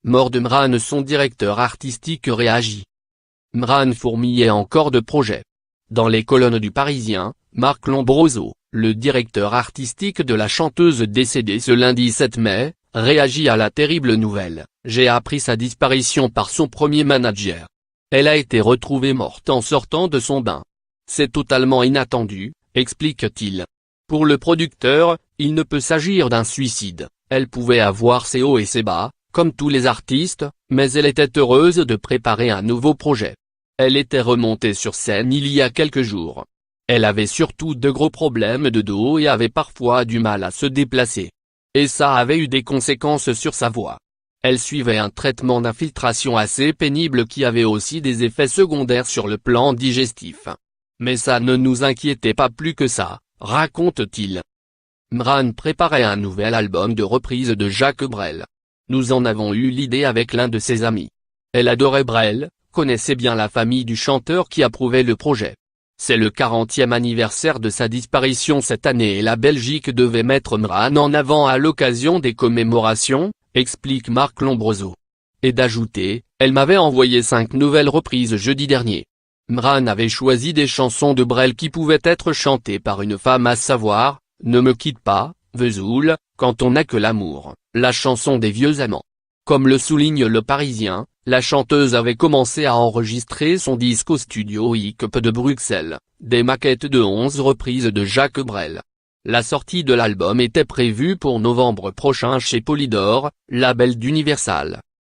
mort de Mran. Son directeur artistique réagit. Mran fourmillait encore de projets. Dans les colonnes du Parisien, Marc Lombroso, le directeur artistique de la chanteuse décédée ce lundi 7 mai, réagit à la terrible nouvelle. J'ai appris sa disparition par son premier manager. Elle a été retrouvée morte en sortant de son bain. C'est totalement inattendu, explique-t-il. Pour le producteur, il ne peut s'agir d'un suicide. Elle pouvait avoir ses hauts et ses bas, comme tous les artistes, mais elle était heureuse de préparer un nouveau projet. Elle était remontée sur scène il y a quelques jours. Elle avait surtout de gros problèmes de dos et avait parfois du mal à se déplacer. Et ça avait eu des conséquences sur sa voix. Elle suivait un traitement d'infiltration assez pénible qui avait aussi des effets secondaires sur le plan digestif. Mais ça ne nous inquiétait pas plus que ça, raconte-t-il. Mran préparait un nouvel album de reprises de Jacques Brel. Nous en avons eu l'idée avec l'un de ses amis. Elle adorait Brel, connaissait bien la famille du chanteur qui approuvait le projet. C'est le 40e anniversaire de sa disparition cette année et la Belgique devait mettre Mran en avant à l'occasion des commémorations, explique Marc Lombroso. Et d'ajouter, elle m'avait envoyé 5 nouvelles reprises jeudi dernier. Mran avait choisi des chansons de Brel qui pouvaient être chantées par une femme, à savoir, Ne me quitte pas, Vesoul, Quand on n'a que l'amour, la chanson des vieux amants. Comme le souligne le Parisien, la chanteuse avait commencé à enregistrer son disque au studio ICP de Bruxelles, des maquettes de 11 reprises de Jacques Brel. La sortie de l'album était prévue pour novembre prochain chez Polydor, label d'Universal.